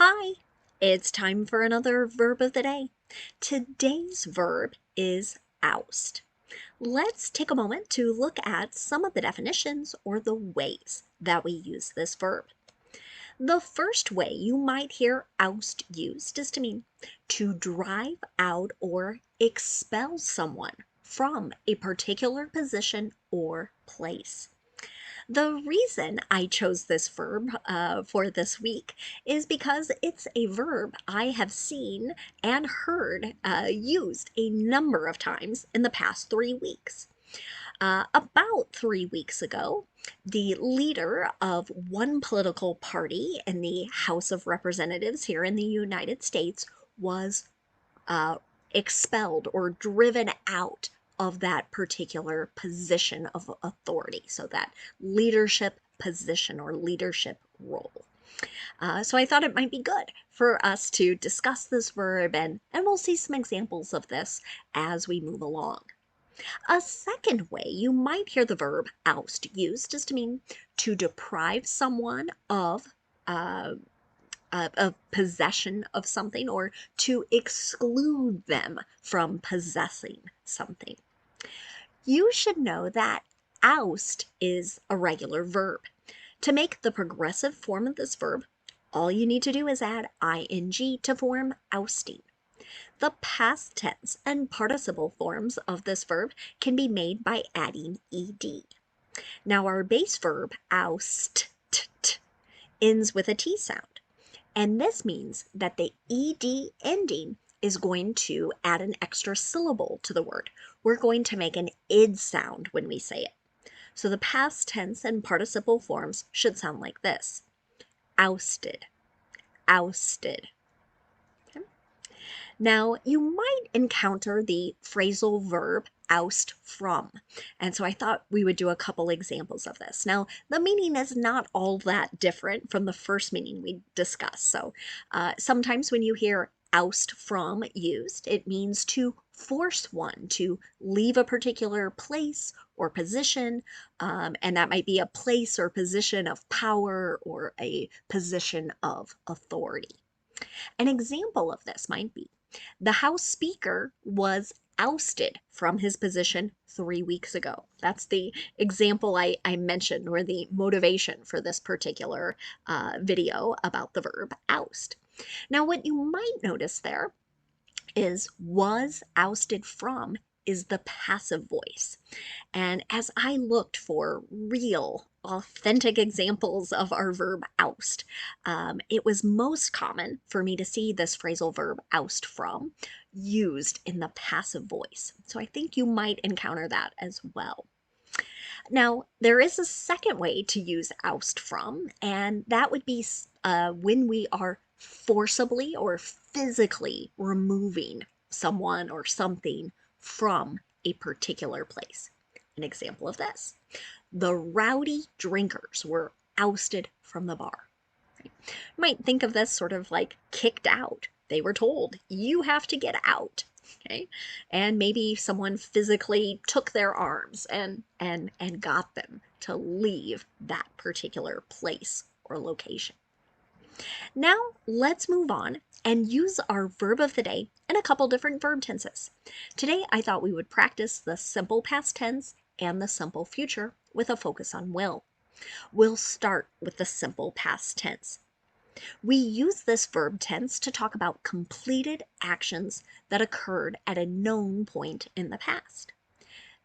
Hi, it's time for another verb of the day. Today's verb is oust. Let's take a moment to look at some of the definitions or the ways that we use this verb. The first way you might hear oust used is to mean to drive out or expel someone from a particular position or place. The reason I chose this verb for this week is because it's a verb I have seen and heard used a number of times in the past 3 weeks. About 3 weeks ago, the leader of one political party in the House of Representatives here in the United States was uh, expelled or driven out of that particular position of authority. So, that leadership position or leadership role. So I thought it might be good for us to discuss this verb, and we'll see some examples of this as we move along. A second way you might hear the verb oust used is to mean to deprive someone uh, of possession of something or to exclude them from possessing something. You should know that oust is a regular verb. To make the progressive form of this verb, all you need to do is add ing to form ousting. The past tense and participle forms of this verb can be made by adding ed. Now, our base verb oust ends with a T sound. And this means that the ed ending is going to add an extra syllable to the word. We're going to make an id sound when we say it. So the past tense and participle forms should sound like this: ousted, ousted. Okay. Now, you might encounter the phrasal verb oust from. And so I thought we would do a couple examples of this. Now, the meaning is not all that different from the first meaning we discussed. So sometimes when you hear oust from used, it means to force one to leave a particular place or position, and that might be a place or position of power or a position of authority. An example of this might be the House Speaker was ousted from his position 3 weeks ago. That's the example I mentioned, or the motivation for this particular video about the verb oust. Now, what you might notice there is was ousted from is the passive voice. And as I looked for real, authentic examples of our verb oust, it was most common for me to see this phrasal verb oust from used in the passive voice. So I think you might encounter that as well. Now, there is a second way to use oust from, and that would be when we are forcibly or physically removing someone or something from a particular place. An example of this: the rowdy drinkers were ousted from the bar. Right? You might think of this sort of like kicked out. They were told, you have to get out. Okay. And maybe someone physically took their arms and got them to leave that particular place or location. Now let's move on and use our verb of the day in a couple different verb tenses. Today I thought we would practice the simple past tense and the simple future with a focus on will. We'll start with the simple past tense. We use this verb tense to talk about completed actions that occurred at a known point in the past.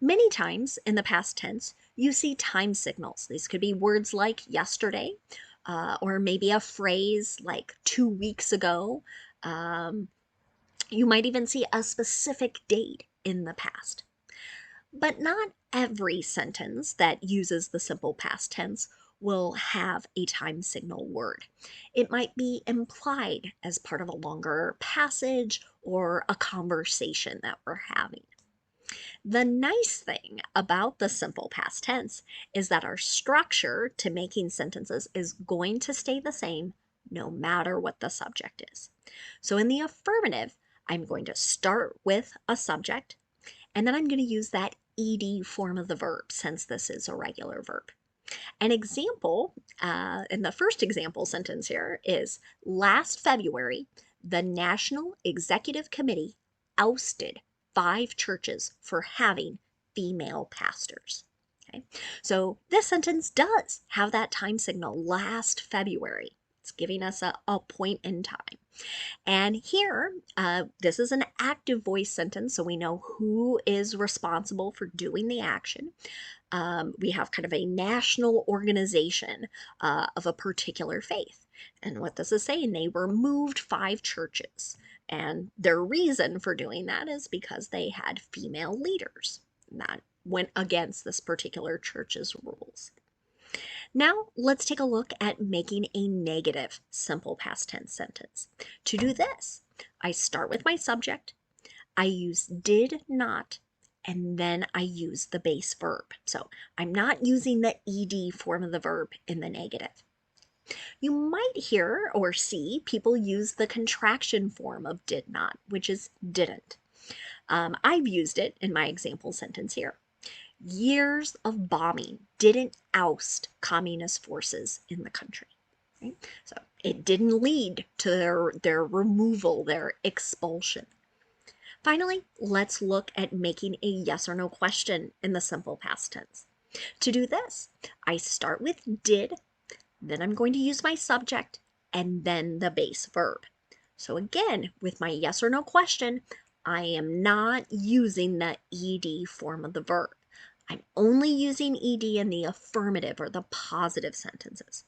Many times in the past tense, you see time signals. These could be words like yesterday, or maybe a phrase like 2 weeks ago. You might even see a specific date in the past. But not every sentence that uses the simple past tense will have a time signal word. It might be implied as part of a longer passage or a conversation that we're having. The nice thing about the simple past tense is that our structure to making sentences is going to stay the same no matter what the subject is. So in the affirmative, I'm going to start with a subject, and then I'm going to use that ed form of the verb since this is a regular verb. An example, in the first example sentence here is, last February, the National Executive Committee ousted 5 churches for having female pastors. Okay, so this sentence does have that time signal, last February. It's giving us a point in time. And here, this is an active voice sentence, so we know who is responsible for doing the action. We have kind of a national organization of a particular faith. And what this is saying, they removed 5 churches. And their reason for doing that is because they had female leaders. And that went against this particular church's rules. Now, let's take a look at making a negative simple past tense sentence. To do this, I start with my subject, I use did not, and then I use the base verb. So I'm not using the ed form of the verb in the negative. You might hear or see people use the contraction form of did not, which is didn't. I've used it in my example sentence here. Years of bombing didn't oust communist forces in the country. Right? So it didn't lead to their removal, their expulsion. Finally, let's look at making a yes or no question in the simple past tense. To do this, I start with did, then I'm going to use my subject, and then the base verb. So again, with my yes or no question, I am not using the ed form of the verb. I'm only using ed in the affirmative or the positive sentences.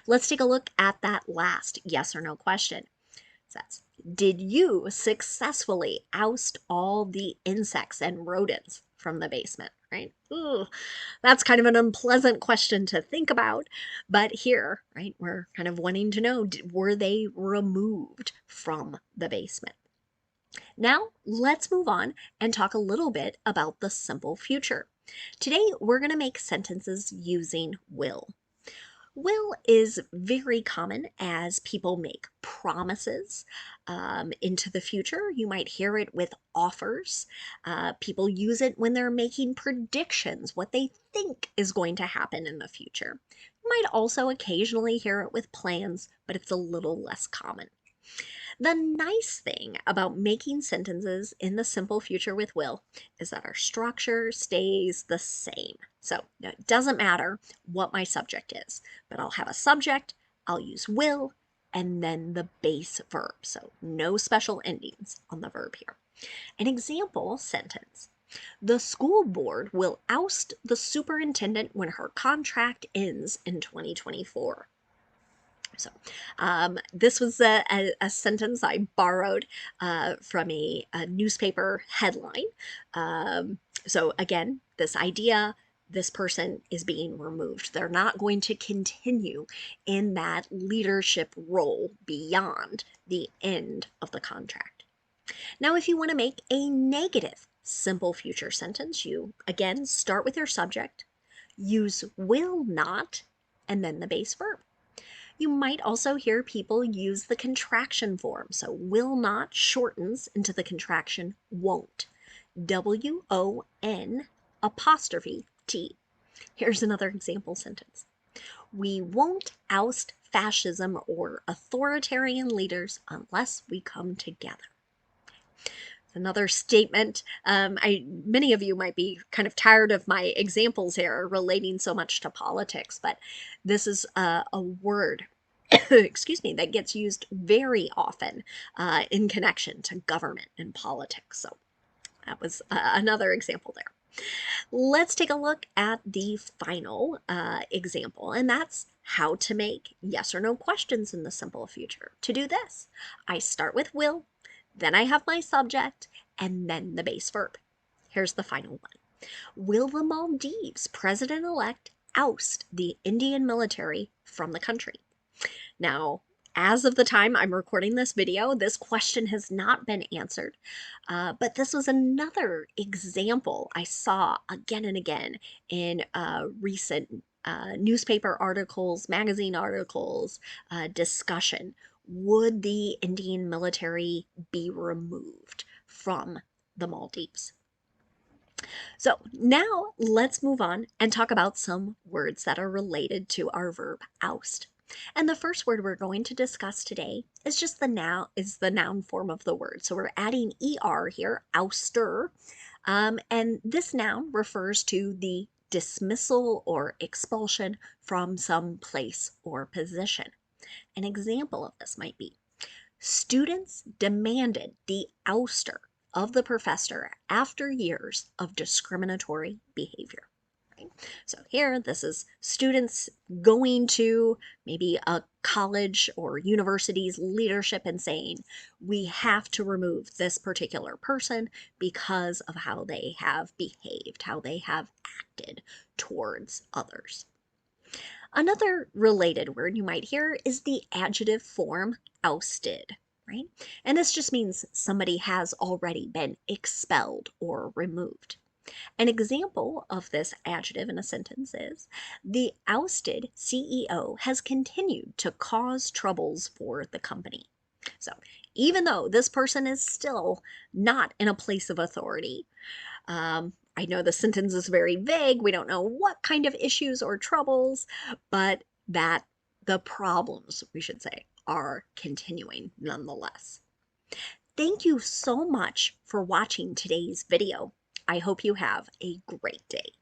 Let's take a look at that last yes or no question. It says, did you successfully oust all the insects and rodents from the basement? Right? Ooh, that's kind of an unpleasant question to think about. But here, right, we're kind of wanting to know, were they removed from the basement? Now, let's move on and talk a little bit about the simple future. Today, we're going to make sentences using will. Will is very common as people make promises into the future. You might hear it with offers. People use it when they're making predictions, what they think is going to happen in the future. You might also occasionally hear it with plans, but it's a little less common. The nice thing about making sentences in the simple future with will is that our structure stays the same. So it doesn't matter what my subject is, but I'll have a subject, I'll use will, and then the base verb. So no special endings on the verb here. An example sentence. The school board will oust the superintendent when her contract ends in 2024. So this was a sentence I borrowed from a newspaper headline. So again, this idea, this person is being removed. They're not going to continue in that leadership role beyond the end of the contract. Now, if you want to make a negative simple future sentence, you again start with your subject, use will not, and then the base verb. You might also hear people use the contraction form. So will not shortens into the contraction won't. W-O-N apostrophe T. Here's another example sentence. We won't oust fascism or authoritarian leaders unless we come together. Another statement. Many of you might be kind of tired of my examples here relating so much to politics, but this is a word, excuse me, that gets used very often in connection to government and politics. So that was another example there. Let's take a look at the final example, and that's how to make yes or no questions in the simple future. To do this, I start with will, then I have my subject, and then the base verb. Here's the final one. Will the Maldives president-elect oust the Indian military from the country? Now, as of the time I'm recording this video, this question has not been answered, but this was another example I saw again and again in recent newspaper articles, magazine articles, discussion. Would the Indian military be removed from the Maldives? So now let's move on and talk about some words that are related to our verb oust. And the first word we're going to discuss today is just the noun form of the word. So we're adding er here, ouster, and this noun refers to the dismissal or expulsion from some place or position. An example of this might be students demanded the ouster of the professor after years of discriminatory behavior. Right? So here, this is students going to maybe a college or university's leadership and saying, we have to remove this particular person because of how they have behaved, how they have acted towards others. Another related word you might hear is the adjective form ousted, right? And this just means somebody has already been expelled or removed. An example of this adjective in a sentence is the ousted CEO has continued to cause troubles for the company. So, even though this person is still not in a place of authority, I know the sentence is very vague. We don't know what kind of issues or troubles, but that the problems, we should say, are continuing nonetheless. Thank you so much for watching today's video. I hope you have a great day.